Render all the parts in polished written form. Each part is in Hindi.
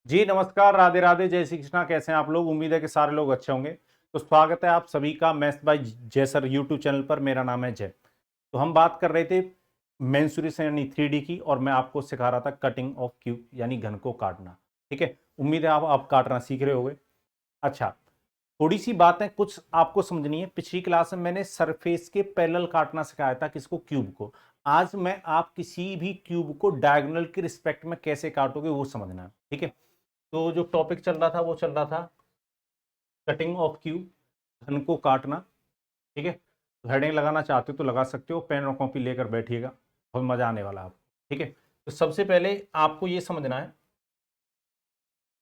जी नमस्कार, राधे राधे, जय श्री कृष्णा। कैसे हैं आप लोग? उम्मीद है कि सारे लोग अच्छे होंगे। तो स्वागत है आप सभी का मैथ्स बाय जय सर यूट्यूब चैनल पर। मेरा नाम है जय। तो हम बात कर रहे थे मेंसुरेशन यानी 3D की, और मैं आपको सिखा रहा था कटिंग ऑफ क्यूब यानी घन को काटना। ठीक है, उम्मीद है आप काटना सीख रहे होंगे। अच्छा, थोड़ी सी बातें कुछ आपको समझनी है। पिछली क्लास में मैंने सरफेस के पैरेलल काटना सिखाया था, किसको? क्यूब को। आज मैं आप किसी भी क्यूब को डायगोनल के रिस्पेक्ट में कैसे काटोगे वो समझना है। ठीक है, तो जो टॉपिक चल रहा था वो चल रहा था कटिंग ऑफ क्यूब, घन को काटना। ठीक है, तो हेडिंग लगाना चाहते हो तो लगा सकते हो, पेन और कॉपी लेकर बैठिएगा, बहुत मजा आने वाला है आपको। ठीक है, तो सबसे पहले आपको ये समझना है,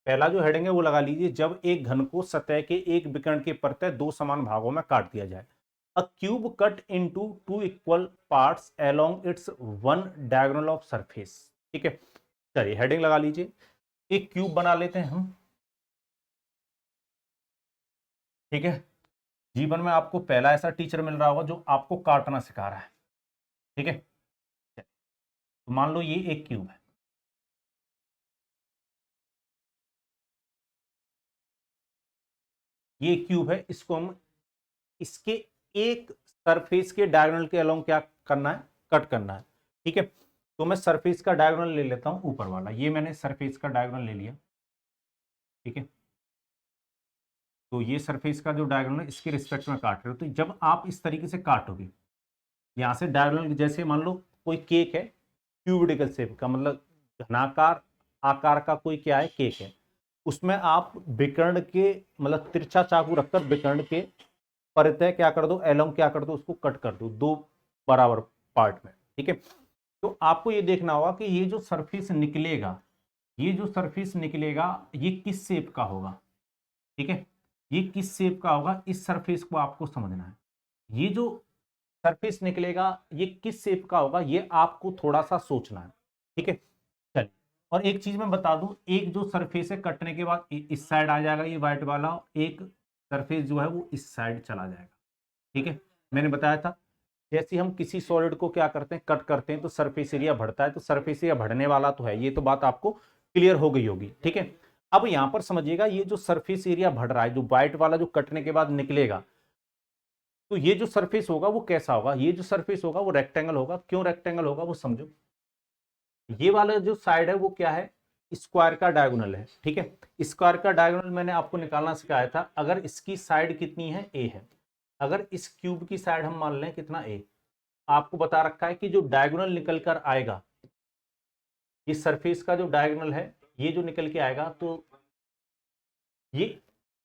पहला जो हेडिंग है वो लगा लीजिए, जब एक घन को सतह के एक विकर्ण के प्रत्यय दो समान भागों में काट दिया जाए। अ cube cut into two equal parts along it's one diagonal of surface. ठीक है, चलिए हेडिंग लगा लीजिए। एक क्यूब बना लेते हैं हम। ठीक है, जीवन में आपको पहला ऐसा टीचर मिल रहा होगा जो आपको काटना सिखा रहा है। ठीक है, तो मान लो ये एक क्यूब है। ये क्यूब है, इसको हम इसके एक सरफेस के डायगोनल के अलोंग क्या करना है? कट करना है। ठीक है, तो मैं सरफेस का डायगोनल ले लेता हूं, ऊपर वाला। ये मैंने सरफेस का डायगोनल ले लिया। ठीक है, तो ये सरफेस का जो डायगोनल है इसके रिस्पेक्ट में काट रहे हो। तो जब आप इस तरीके से काटोगे, यहां से डायगोनल, जैसे मान लो कोई केक है क्यूबिडिकल शेप का, मतलब घनाकार आकार का कोई क्या है, केक है। उसमें आप विकर्ण के, मतलब तिरछा चाकू रखकर विकर्ण के परितः क्या कर दो, एलोंग क्या कर दो, उसको कट कर दो दो बराबर पार्ट में। ठीक है, तो आपको ये देखना होगा कि ये जो सरफेस निकलेगा, ये जो सरफेस निकलेगा ये किस शेप का होगा। ठीक है, ये किस शेप का होगा, इस सरफेस को आपको समझना है। ये जो सरफेस निकलेगा ये किस शेप का होगा, ये आपको थोड़ा सा सोचना है। ठीक है, चलिए, और एक चीज मैं बता दूं, एक जो सरफेस है कटने के बाद इस साइड आ जाएगा ये व्हाइट वाला, एक सरफेस जो है वो इस साइड चला जाएगा। ठीक है, मैंने बताया था जैसे हम किसी सॉलिड को क्या करते हैं, कट करते हैं, तो सरफेस एरिया बढ़ता है। तो सरफेस एरिया बढ़ने वाला तो है, ये तो बात आपको क्लियर हो गई होगी। ठीक है, अब यहां पर समझिएगा, ये जो सरफेस एरिया बढ़ रहा है, जो व्हाइट वाला जो कटने के बाद निकलेगा, तो ये जो सरफेस होगा वो कैसा होगा? ये जो सरफेस होगा वो रेक्टेंगल होगा। क्यों रेक्टेंगल होगा वो समझो। ये वाला जो साइड है वो क्या है? स्क्वायर का डायगोनल है। ठीक है, स्क्वायर का डायगोनल मैंने आपको निकालना सिखाया था। अगर इसकी साइड कितनी है? ए है। अगर इस क्यूब की साइड हम मान लें कितना? ए। आपको बता रखा है कि जो डायगोनल निकल कर आएगा, ये सरफेस का जो डायगोनल है ये जो निकल के आएगा, तो ये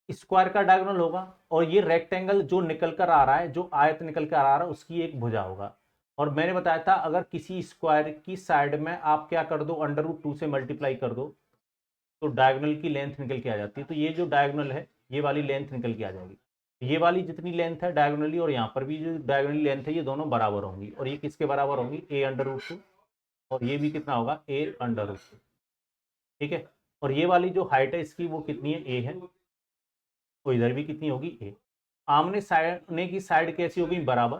स्क्वायर का डायगोनल होगा। और ये रेक्टेंगल जो निकल कर आ रहा है, जो आयत निकल कर आ रहा है, उसकी एक भुजा होगा। और मैंने बताया था अगर किसी स्क्वायर की साइड में आप क्या कर दो, अंडर रूट 2 से मल्टीप्लाई कर दो, तो डायगोनल की लेंथ निकल के आ जाती है। तो ये जो डायगोनल है ये वाली लेंथ निकल के आ जाएगी। ये वाली जितनी लेंथ है डायगोनली, और यहाँ पर भी जो डायगोनली लेंथ है, ये दोनों बराबर होंगी। और ये किसके बराबर होंगी? A under root 2। और ये भी कितना होगा? A under root 2। ठीक है, और ये वाली जो हाइट है इसकी वो कितनी है? ए है। तो इधर भी कितनी होगी? ए। आमने सामने की साइड कैसी होगी? बराबर।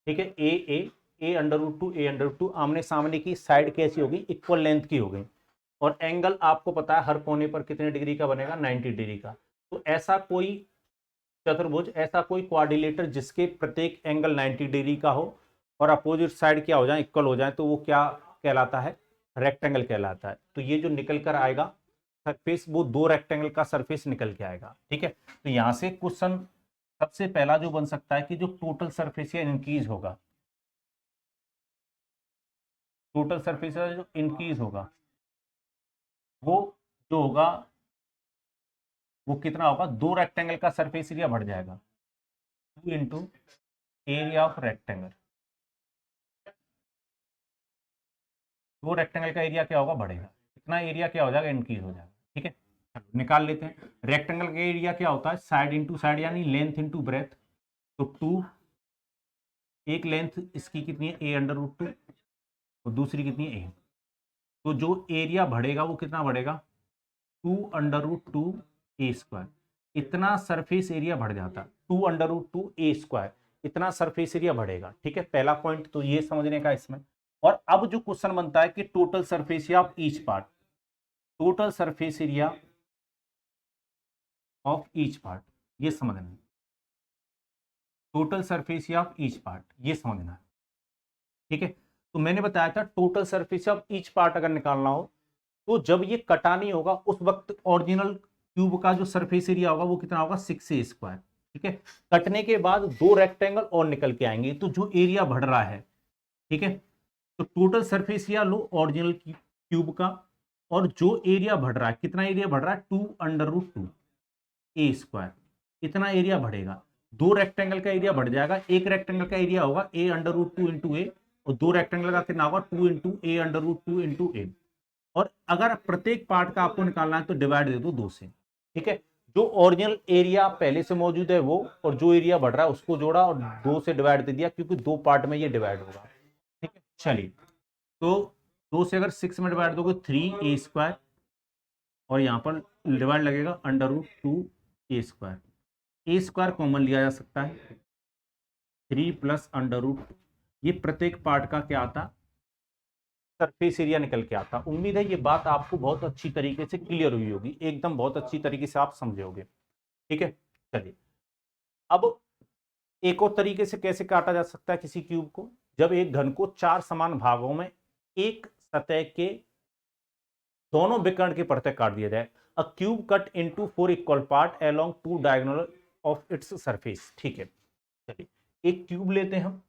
ठीक है, ए ए A under root 2 A under root 2, आमने सामने की साइड कैसी होगी? इक्वल लेंथ की हो गई। और एंगल आपको पता है हर कोने पर कितने डिग्री का बनेगा? 90 डिग्री का। तो ऐसा कोई चतुर्भुज, ऐसा कोई क्वाड्रिलेटर जिसके प्रत्येक एंगल 90 डिग्री का हो और अपोजिट साइड क्या हो जाए? इक्वल हो जाए, तो वो क्या कहलाता है? रेक्टेंगल कहलाता है। तो ये जो निकल कर आएगा सरफेस, वो दो रेक्टेंगल का सरफेस निकल के आएगा। ठीक है, तो यहां से क्वेश्चन सबसे पहला जो बन सकता है कि जो टोटल सरफेस या इंक्रीज होगा, टोटल सरफेस जो इंक्रीज होगा वो जो होगा वो कितना होगा? दो रेक्टेंगल का सरफेस एरिया बढ़ जाएगा, 2 इंटू एरिया ऑफ रेक्टेंगल। दो रेक्टेंगल का एरिया क्या होगा? बढ़ेगा। इतना एरिया क्या हो जाएगा? इंक्रीज हो जाएगा। ठीक है, चलो निकाल लेते हैं। रेक्टेंगल का एरिया क्या होता है? साइड इंटू साइड, यानी लेंथ इंटू ब्रेथ। तो 2, एक लेंथ इसकी कितनी है? ए अंडर रूट 2, और दूसरी कितनी है? ए। तो जो एरिया बढ़ेगा वो कितना बढ़ेगा? 2 अंडर रूट 2 ए स्क्वायर। इतना सरफेस एरिया बढ़ जाता है, 2 अंडर रूट 2 ए स्क्वायर, इतना सरफेस एरिया बढ़ेगा। ठीक है, पहला पॉइंट तो ये समझने का इसमें। और अब जो क्वेश्चन बनता है कि total surface of each part, total surface area of each part, ये समझना है। Total surface area of each part, ये समझना है। ठीक है, तो मैंने बताया था total surface of each part अगर निकालना हो तो जब ये कटा नहीं होगा उस वक्त ओरिजिनल क्यूब का जो सरफेस एरिया होगा वो कितना होगा 6a²। ठीक है, कटने के बाद दो रेक्टेंगल और निकल के आएंगे तो जो एरिया बढ़ रहा है, ठीक है, तो टोटल सरफेस एरिया लो ओरिजिनल क्यूब का, और जो एरिया बढ़ रहा है, कितना एरिया बढ़ रहा है 2√2a², इतना एरिया बढ़ेगा। दो रेक्टेंगल का एरिया बढ़ जाएगा, एक रेक्टेंगल का एरिया होगा a√2 इंटू ए, और दो रेक्टेंगल का कितना होगा 2 इंटू a√2 इंटू ए। और अगर प्रत्येक पार्ट का आपको निकालना है तो डिवाइड दे दो 2 से। ठीक है, जो ओरिजिनल एरिया पहले से मौजूद है वो, और जो एरिया बढ़ रहा है उसको जोड़ा और 2 से डिवाइड दे दिया, क्योंकि दो पार्ट में ये डिवाइड होगा। ठीक है, चलिए, तो 2 से अगर 6 में डिवाइड दोगे 3a², और यहां पर डिवाइड लगेगा √2a²। a² कॉमन लिया जा सकता है, 3 प्लस √2, ये प्रत्येक पार्ट का क्या आता, सरफेस एरिया निकल के आता। उम्मीद है ये बात आपको बहुत अच्छी तरीके से क्लियर हुई होगी, एकदम बहुत अच्छी तरीके से आप समझे होगे। ठीक है, चलिए, अब एक और तरीके से कैसे काटा जा सकता है किसी क्यूब को, जब एक घन को 4 समान भागों में एक सतह के दोनों विकर्ण के परतें काट दिया जाए। अ cube cut into 4 equal part along 2 diagonal of its surface. ठीक है, चलिए, एक क्यूब लेते हैं हम,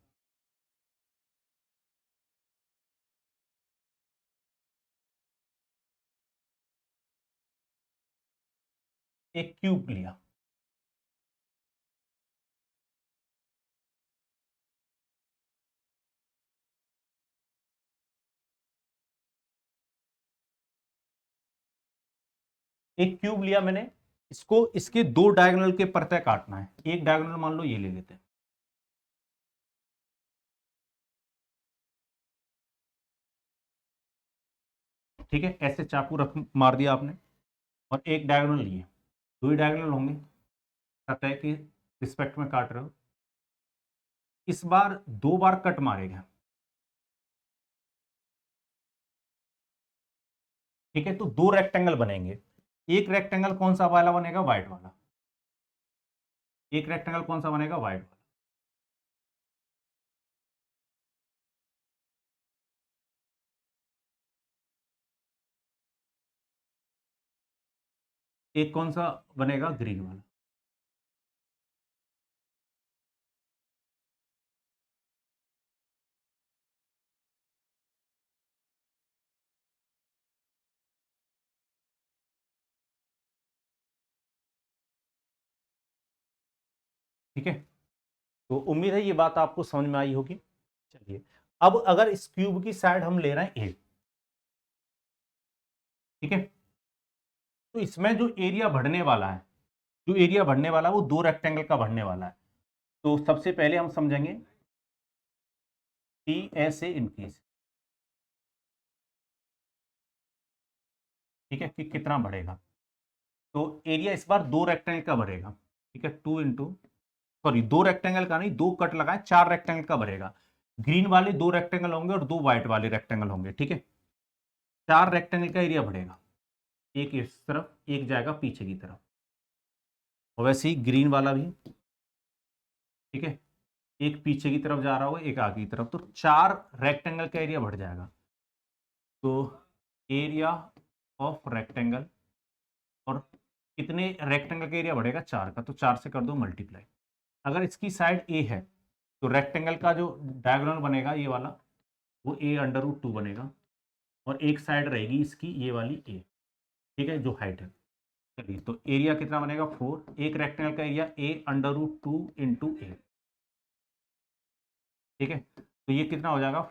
एक क्यूब लिया, एक क्यूब लिया मैंने, इसको इसके दो डायगोनल के परतें काटना है। एक डायगोनल मान लो ये ले लेते हैं, ठीक है, ऐसे चाकू रख मार दिया आपने, और एक डायगोनल लिए, दो ही डायगोनल होंगे, सतह के रिस्पेक्ट में काट रहे हो। इस बार 2 बार कट मारेगा। ठीक है, तो दो रेक्टेंगल बनेंगे। एक रेक्टेंगल कौन सा वाला बनेगा, व्हाइट वाला। एक रेक्टेंगल कौन सा बनेगा, व्हाइट वाला। एक कौन सा बनेगा, ग्रीन वाला। ठीक है, तो उम्मीद है ये बात आपको समझ में आई होगी। चलिए, अब अगर इस क्यूब की साइड हम ले रहे हैं ए, ठीक है, तो इसमें जो एरिया बढ़ने वाला है, जो एरिया बढ़ने वाला है वो दो रेक्टेंगल का बढ़ने वाला है। तो सबसे पहले हम समझेंगे टी ऐसे इंक्रीज, ठीक है, कि कितना बढ़ेगा। तो एरिया इस बार दो रेक्टेंगल का बढ़ेगा। ठीक है, 2 इंटू, सॉरी, दो रेक्टेंगल का नहीं, दो कट लगाए, 4 रेक्टेंगल का बढ़ेगा। ग्रीन वाले दो रेक्टेंगल होंगे और दो व्हाइट वाले रेक्टेंगल होंगे। ठीक है, 4 रेक्टेंगल का एरिया बढ़ेगा, एक इस तरफ, एक जाएगा पीछे की तरफ, और वैसे ही ग्रीन वाला भी। ठीक है, एक पीछे की तरफ जा रहा होगा, एक आगे की तरफ, तो 4 रेक्टेंगल का एरिया बढ़ जाएगा। तो एरिया ऑफ रेक्टेंगल, और कितने रेक्टेंगल का एरिया बढ़ेगा, 4 का, तो 4 से कर दो मल्टीप्लाई। अगर इसकी साइड ए है तो रेक्टेंगल का जो डायगोनल बनेगा ये वाला, वो a√2 बनेगा, और एक साइड रहेगी इसकी ये वाली ए। ठीक है, जो हाइट है। चलिए, तो एरिया कितना बनेगा 4, एक रेक्टेंगल का एरिया a√2 इंटू ए। ठीक है, तो ये कितना हो जाएगा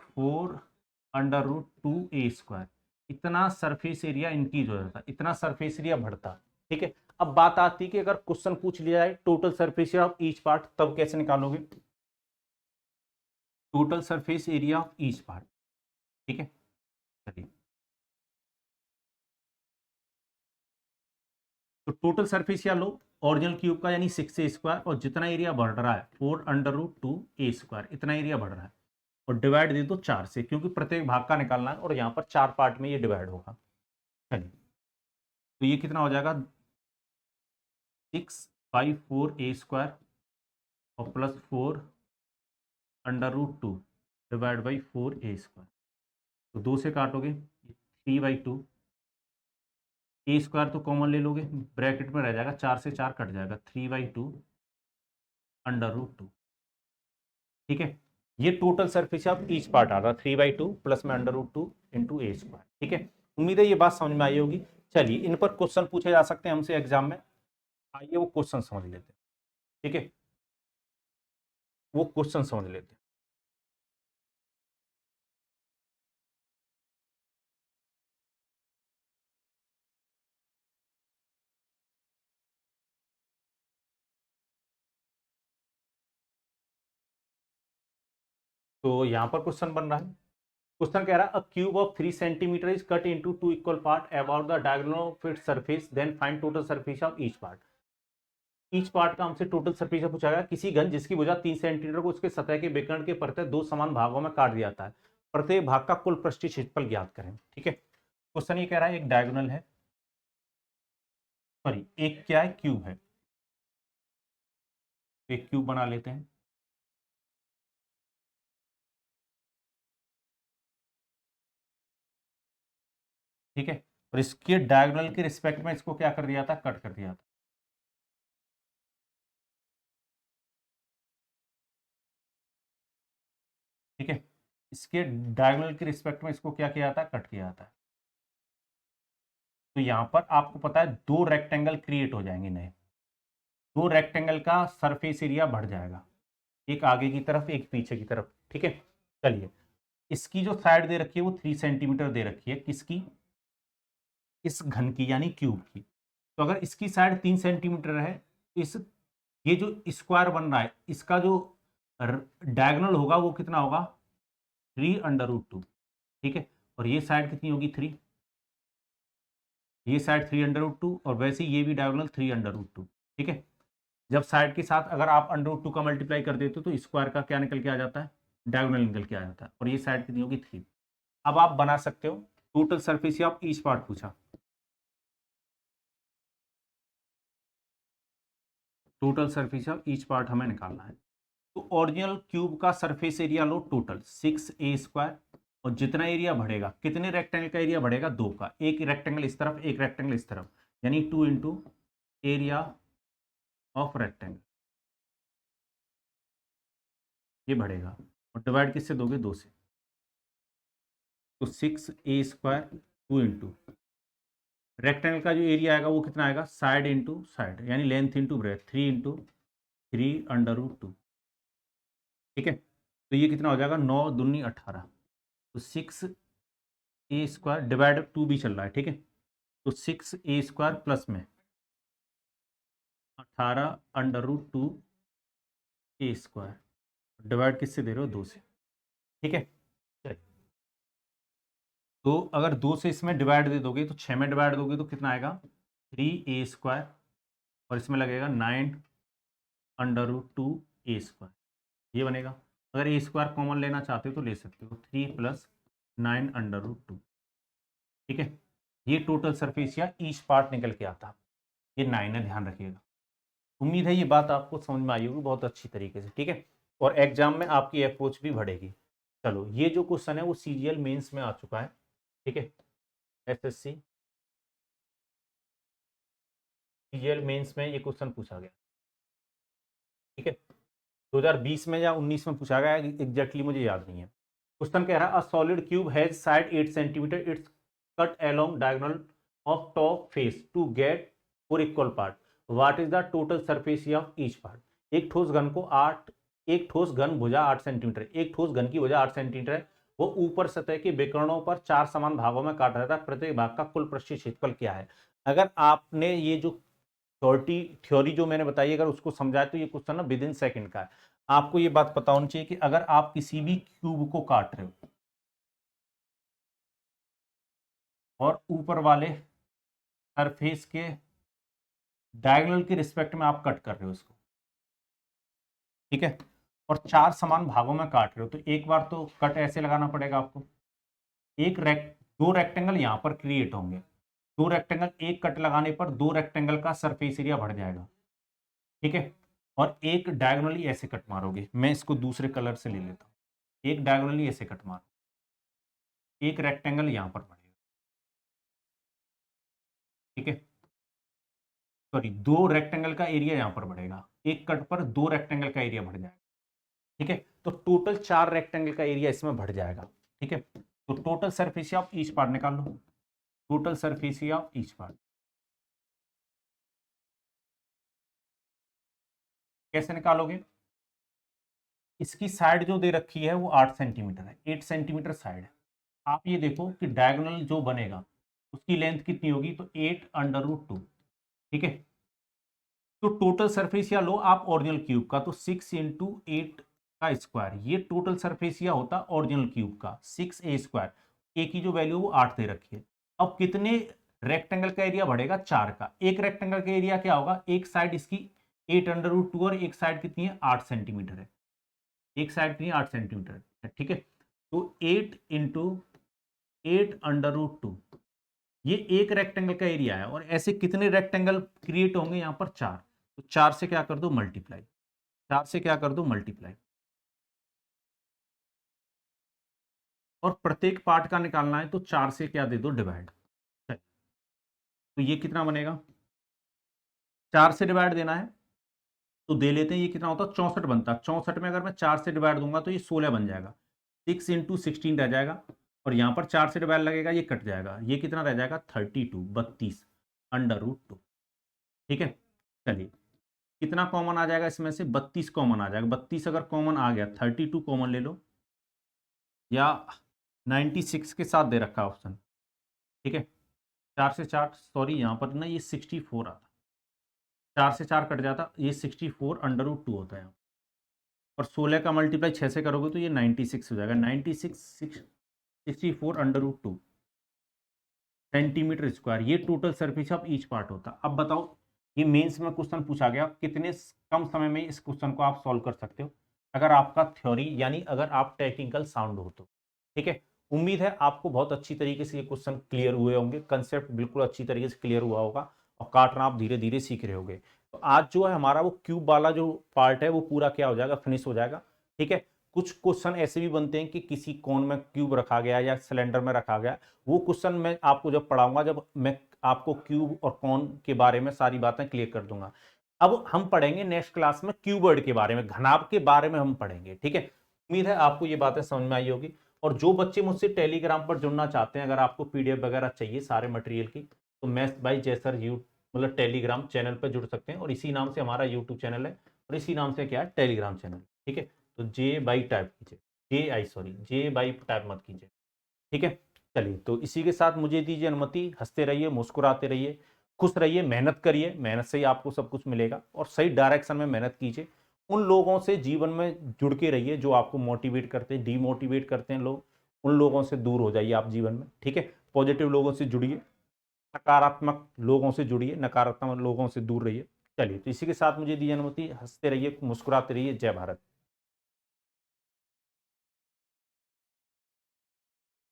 4√2a²। इतना सरफेस एरिया इंक्रीज हो जाता, इतना सरफेस एरिया बढ़ता। ठीक है, अब बात आती है कि अगर क्वेश्चन पूछ लिया जाए total surface area of each part, तब कैसे निकालोगे total surface area of each part. ठीक है, चलिए, तो टोटल सरफेस एरिया लो ओरिजिनल क्यूब का, यानी 6a², और जितना एरिया बढ़ रहा है 4√2a², इतना एरिया बढ़ रहा है, और डिवाइड दे दो 4 से, क्योंकि प्रत्येक भाग का निकालना है और यहाँ पर 4 पार्ट में ये डिवाइड होगा। चलिए, तो ये कितना हो जाएगा 6/4 a² और +4 √2 डिवाइड बाई 4 a²। तो 2 से काटोगे 3/2, a² तो कॉमन ले लोगे, ब्रैकेट में रह जाएगा, 4 से 4 कट जाएगा, 3/2 √2। ठीक है, ये total surface of each part आ रहा है 3/2 प्लस में √2 इंटू a²। ठीक है, उम्मीद है ये बात समझ में आई होगी। चलिए, इन पर क्वेश्चन पूछे जा सकते हैं हमसे एग्जाम में, आइए वो क्वेश्चन समझ लेते हैं। ठीक है, वो क्वेश्चन समझ लेते हैं। तो यहाँ पर क्वेश्चन बन रहा है, क्वेश्चन कह रहा है a cube of 3 centimetre is cut into 2 equal part about the diagonal of its surface, then find total surface of each part. Each part का हमसे टोटल सरफेस पूछा गया। किसी घन जिसकी भुजा 3 सेंटीमीटर को उसके सतह के विकर्ण के प्रत्येक 2 समान भागों में काट दिया जाता है, प्रत्येक भाग का कुल पृष्ठीय क्षेत्रफल ज्ञात करें। ठीक है, क्वेश्चन ये कह रहा है एक डायगोनल है, सॉरी एक क्या है, क्यूब है, एक क्यूब बना लेते हैं। ठीक है, और इसके डायगोनल के रिस्पेक्ट में इसको क्या कर दिया था, कट कर दिया था। ठीक है, इसके डायगोनल के रिस्पेक्ट में इसको क्या किया था, कट किया था। तो यहां पर आपको पता है 2 रेक्टेंगल क्रिएट हो जाएंगे नए, 2 रेक्टेंगल का सरफेस एरिया बढ़ जाएगा, एक आगे की तरफ एक पीछे की तरफ। ठीक है, चलिए, इसकी जो साइड दे रखी है वो 3 सेंटीमीटर दे रखी है, किसकी, इस घन की यानी क्यूब की। तो अगर इसकी साइड 3 सेंटीमीटर है, इस ये जो स्क्वायर बन रहा है इसका जो डायगोनल होगा वो कितना होगा, 3/√2। ठीक है, और ये साइड कितनी होगी, 3, ये साइड 3/√2, और वैसे ये भी डायगोनल 3/√2। ठीक है, जब साइड के साथ अगर आप √2 का मल्टीप्लाई कर देते हो तो स्क्वायर का क्या निकल के आ जाता है, डायगोनल निकल के आ जाता है, और ये साइड कितनी होगी, 3। अब आप बना सकते हो total surface of each part पूछा, total surface of each part हमें निकालना है। तो ओरिजिनल क्यूब का सरफेस एरिया लो टोटल 6a², और जितना एरिया बढ़ेगा, कितने रेक्टेंगल का एरिया बढ़ेगा, 2 का, एक रेक्टेंगल इस तरफ एक रेक्टेंगल इस तरफ, यानी 2 इंटू एरिया ऑफ रेक्टेंगल, ये बढ़ेगा, और डिवाइड किससे दोगे, 2 से। तो 6a² 2 इंटू रेक्टेंगल का जो एरिया आएगा वो कितना आएगा, साइड इंटू साइड, यानी लेंथ इंटू ब्रेथ, 3 इंटू 3/√2। ठीक है, तो ये कितना हो जाएगा, 9 दूनी 18। तो 6a² डिवाइड 2 भी चल रहा है। ठीक है, तो 6a² प्लस में 18/√2a², डिवाइड किससे दे रहे हो, 2 से। ठीक है, चलिए, तो अगर 2 से इसमें डिवाइड दे दोगे तो 6 में डिवाइड दोगे तो कितना आएगा, 3a², और इसमें लगेगा 9/√2a², ये बनेगा। अगर a² कॉमन लेना चाहते हो तो ले सकते हो, 3 + 9/√2। ठीक है, ये टोटल सरफेस या ईच पार्ट निकल के आता, ये 9 है, ध्यान रखिएगा। उम्मीद है ये बात आपको समझ में आई होगी बहुत अच्छी तरीके से। ठीक है, और एग्जाम में आपकी अप्रोच भी बढ़ेगी। चलो, ये जो क्वेश्चन है वो सीजीएल मेंस में आ चुका है। ठीक है, एसएससी सीजीएल मेंस में ये क्वेश्चन पूछा गया। ठीक है, 2020 में या 19 में पूछा गया, एग्जैक्टली मुझे याद नहीं है। क्वेश्चन कह रहा है a solid cube has side 8 centimetre, it's cut along diagonal of top face to get 4 equal part, what is the total surface of each part. एक ठोस घन भुजा 8 सेंटीमीटर, एक ठोस घन की भुजा 8 सेंटीमीटर है, वो ऊपर सतह के विकर्णों पर 4 समान भागों में काटा जाता है, प्रत्येक भाग का कुल पृष्ठीय क्षेत्रफल क्या है। अगर आपने ये जो थ्योरी जो मैंने बताई अगर उसको समझाए तो ये क्वेश्चन ना विद इन सेकंड का है। आपको ये बात पता होनी चाहिए कि अगर आप किसी भी क्यूब को काट रहे हो और ऊपर वाले सरफेस के डायगोनल के रिस्पेक्ट में आप कट कर रहे हो इसको, ठीक है, और 4 समान भागों में काट रहे हो, तो एक बार तो कट ऐसे लगाना पड़ेगा आपको, एक 2 रेक्टेंगल यहां पर क्रिएट होंगे, दो रेक्टेंगल, एक कट लगाने पर दो रेक्टेंगल का सरफेस एरिया बढ़ जाएगा, ठीक है। और एक डायगोनली ऐसे कट मारोगे, मैं इसको दूसरे कलर से ले लेता हूँ, एक डायगोनली ऐसे कट मारो, एक रेक्टेंगल यहां पर बढ़ेगा, ठीक है। सॉरी, दो रेक्टेंगल का एरिया यहां पर बढ़ेगा, एक कट पर दो रेक्टेंगल का एरिया बढ़ जाएगा, ठीक है। तो टोटल चार रेक्टेंगल का एरिया इसमें बढ़ जाएगा, ठीक है। तो total surface of each part निकाल लो, total surface of each part कैसे निकालोगे? इसकी साइड जो दे रखी है वो 8 सेंटीमीटर है, 8 सेंटीमीटर साइड है। आप ये देखो कि डायगोनल जो बनेगा उसकी लेंथ कितनी होगी, तो 8√2, ठीक है। तो टोटल सरफेसिया लो आप ओरिजिनल क्यूब का, तो 6 × 8 का स्क्वायर, ये टोटल सरफेसिया होता ओरिजिनल क्यूब का 6a²। ए की जो वैल्यू वो 8 दे रखी है। अब कितने रेक्टेंगल का एरिया बढ़ेगा? 4 का। एक रेक्टेंगल का एरिया क्या होगा? एक साइड इसकी 8√2 और एक साइड कितनी है? 8 सेंटीमीटर है, एक साइड कितनी है? 8 सेंटीमीटर है, ठीक है। तो 8 × 8√2 ये एक रेक्टेंगल का एरिया है। और ऐसे कितने रेक्टेंगल क्रिएट होंगे यहाँ पर? 4। तो 4 से क्या कर दो? मल्टीप्लाई। 4 से क्या कर दो? मल्टीप्लाई। और प्रत्येक पार्ट का निकालना है तो 4 से क्या दे दो? डिवाइड। तो ये कितना बनेगा? 4 से डिवाइड देना है तो दे लेते हैं। ये कितना होता है? 64 बनता है। 64 में अगर मैं 4 से डिवाइड दूंगा तो ये 16 बन जाएगा। 6 × 16 रह जाएगा। और यहाँ पर 4 से डिवाइड लगेगा, ये कट जाएगा। ये कितना रह जाएगा? 32 ठीक है। चलिए, कितना कॉमन आ जाएगा इसमें से? 32 कॉमन आ जाएगा। 32 अगर कॉमन आ गया, 32 कॉमन ले लो, या 96 के साथ दे रखा ऑप्शन, ठीक है। 4 से 4, सॉरी यहाँ पर ना ये 64 आता, 4 से 4 कट जाता, ये 64√2 होता है। और 16 का मल्टीप्लाई 6 से करोगे तो ये 96 हो जाएगा। 64√2 सेंटीमीटर स्क्वायर, ये total surface of each part होता। अब बताओ, ये मेंस में क्वेश्चन पूछा गया, कितने कम समय में इस क्वेश्चन को आप सॉल्व कर सकते हो अगर आपका थ्योरी यानी अगर आप टेक्निकल साउंड हो तो, ठीक है। उम्मीद है आपको बहुत अच्छी तरीके से ये क्वेश्चन क्लियर हुए होंगे, कंसेप्ट बिल्कुल अच्छी तरीके से क्लियर हुआ होगा और काटना आप धीरे धीरे सीख रहे होंगे। तो आज जो है हमारा वो क्यूब वाला जो पार्ट है वो पूरा क्या हो जाएगा? फिनिश हो जाएगा, ठीक है। कुछ क्वेश्चन ऐसे भी बनते हैं कि किसी कोन में क्यूब रखा गया या सिलेंडर में रखा गया, वो क्वेश्चन मैं आपको जब पढ़ाऊंगा, जब मैं आपको क्यूब और कोन के बारे में सारी बातें क्लियर कर दूंगा। अब हम पढ़ेंगे नेक्स्ट क्लास में क्यूबॉइड के बारे में, घनाभ के बारे में हम पढ़ेंगे, ठीक है। उम्मीद है आपको ये बातें समझ में आई होगी। और जो बच्चे मुझसे टेलीग्राम पर जुड़ना चाहते हैं, अगर आपको पीडीएफ वगैरह चाहिए सारे मटेरियल की, तो मैथ्स बाय जयसर मतलब टेलीग्राम चैनल पर जुड़ सकते हैं। और इसी नाम से हमारा यूट्यूब चैनल है और इसी नाम से क्या है? टेलीग्राम चैनल, ठीक है। तो जे बाई टाइप कीजिए, जे बाई टाइप मत कीजिए, ठीक है। चलिए, तो इसी के साथ मुझे दीजिए अनुमति। हंसते रहिए, मुस्कुराते रहिए, खुश रहिए, मेहनत करिए, मेहनत से ही आपको सब कुछ मिलेगा। और सही डायरेक्शन में मेहनत कीजिए। उन लोगों से जीवन में जुड़ के रहिए जो आपको मोटिवेट करते हैं, डीमोटिवेट करते हैं लोग, उन लोगों से दूर हो जाइए आप जीवन में, ठीक है। पॉजिटिव लोगों से जुड़िए, सकारात्मक लोगों से जुड़िए, नकारात्मक लोगों से दूर रहिए। चलिए, तो इसी के साथ मुझे दीजिए अनुमति। हंसते रहिए, मुस्कुराते रहिए। जय भारत।